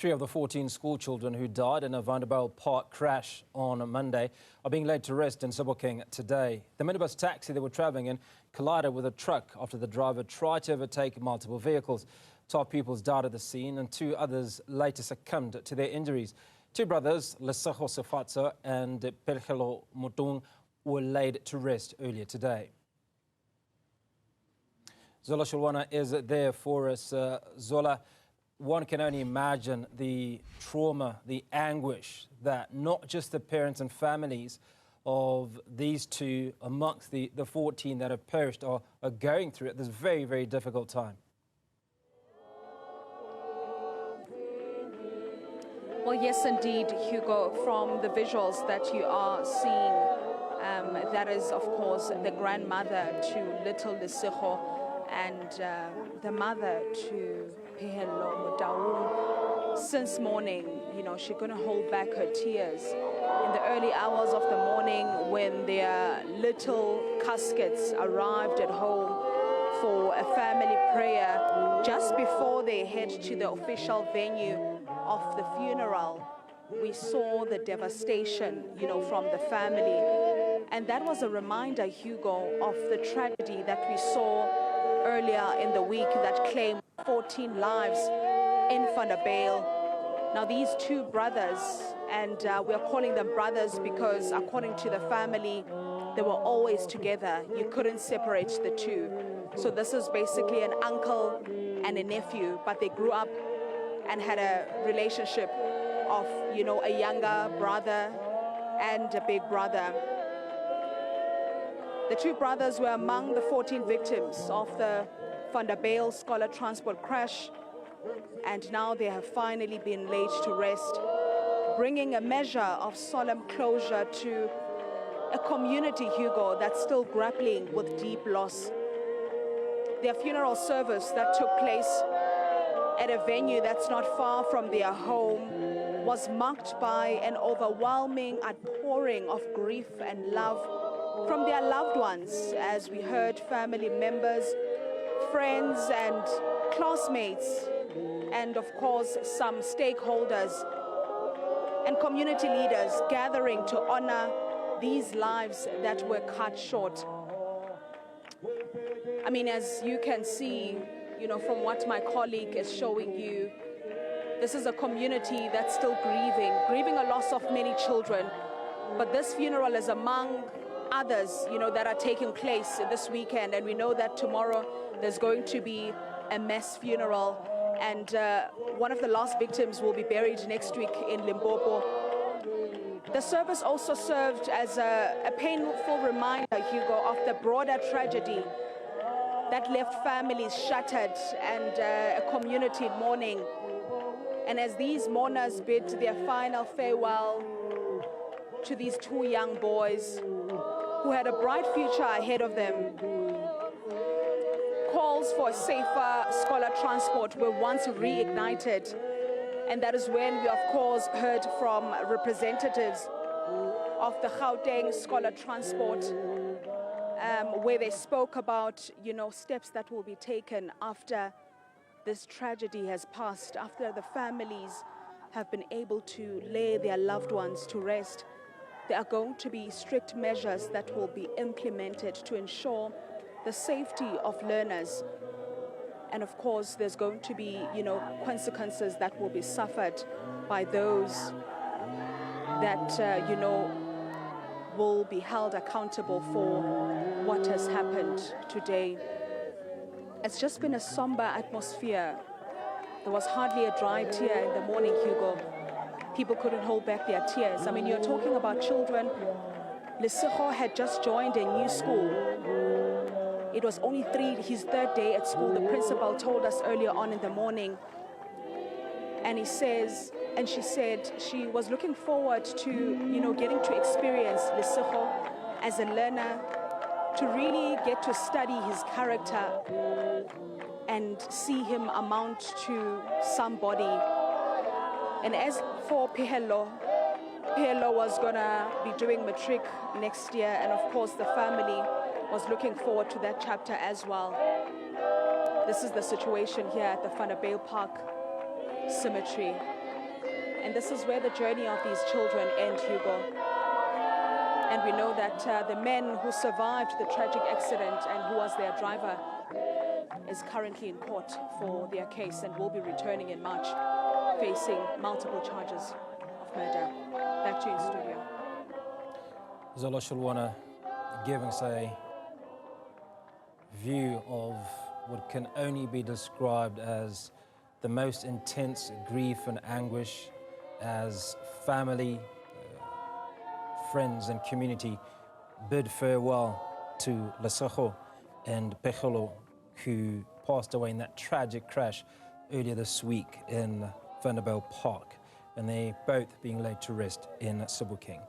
Three of the 14 school children who died in a Vanderbijlpark crash on Monday are being laid to rest in Sebokeng today. The minibus taxi they were travelling in collided with a truck after the driver tried to overtake multiple vehicles. 12 pupils died at the scene and 2 others later succumbed to their injuries. 2 brothers, Lesego Sefatsa and Phehello Motaung, were laid to rest earlier today. Zola Sholwana is there for us. Zola, one can only imagine the trauma, the anguish that not just the parents and families of these 2 amongst the 14 that have perished are going through at this very, very difficult time. Well, yes, indeed, Hugo, from the visuals that you are seeing, that is, of course, the grandmother to little Lesego and the mother to Phehello Motaung. Since morning, you know, she's going to hold back her tears. In the early hours of the morning, when their little caskets arrived at home for a family prayer, just before they head to the official venue of the funeral, we saw the devastation, you know, from the family. And that was a reminder, Hugo, of the tragedy that we saw earlier in the week that claimed 14 lives in Vanderbijl. Now, these 2 brothers, and we are calling them brothers because according to the family, they were always together. You couldn't separate the 2. So this is basically an uncle and a nephew, but they grew up and had a relationship of, you know, a younger brother and a big brother. The 2 brothers were among the 14 victims of the Vanderbijl scholar transport crash, and now they have finally been laid to rest, bringing a measure of solemn closure to a community, Hugo, that's still grappling with deep loss. Their funeral service that took place at a venue that's not far from their home was marked by an overwhelming outpouring of grief and love from their loved ones, as we heard family members, friends and classmates, and of course some stakeholders and community leaders gathering to honor these lives that were cut short. I mean, as you can see, you know, from what my colleague is showing you, this is a community that's still grieving a loss of many children. But this funeral is among others, you know, that are taking place this weekend. And we know that tomorrow there's going to be a mass funeral. And one of the last victims will be buried next week in Limpopo. The service also served as a painful reminder, Hugo, of the broader tragedy that left families shattered and a community mourning. And as these mourners bid their final farewell to these 2 young boys who had a bright future ahead of them, calls for safer scholar transport were once reignited. And that is when we, of course, heard from representatives of the Gauteng scholar transport, where they spoke about, you know, steps that will be taken after this tragedy has passed, after the families have been able to lay their loved ones to rest. There are going to be strict measures that will be implemented to ensure the safety of learners. And of course, there's going to be, you know, consequences that will be suffered by those that, you know, will be held accountable for what has happened today. It's just been a somber atmosphere. There was hardly a dry tear in the morning, Hugo. People couldn't hold back their tears. I mean, you're talking about children. Lesego had just joined a new school. It was only his 3rd day at school. The principal told us earlier on in the morning. And he says, and she said she was looking forward to, you know, getting to experience Lesego as a learner, to really get to study his character and see him amount to somebody. And as for Phehello was gonna be doing matric next year, and of course the family was looking forward to that chapter as well. This is the situation here at the Vanderbijlpark Cemetery. And this is where the journey of these children end, Hugo. And we know that the men who survived the tragic accident and who was their driver is currently in court for their case and will be returning in March, facing multiple charges of murder. Back to you in studio. Zola Sholwana giving us a view of what can only be described as the most intense grief and anguish as family, friends and community bid farewell to Lesego and Phehello, who passed away in that tragic crash earlier this week in Vanderbijlpark, and they both being laid to rest in Sebokeng.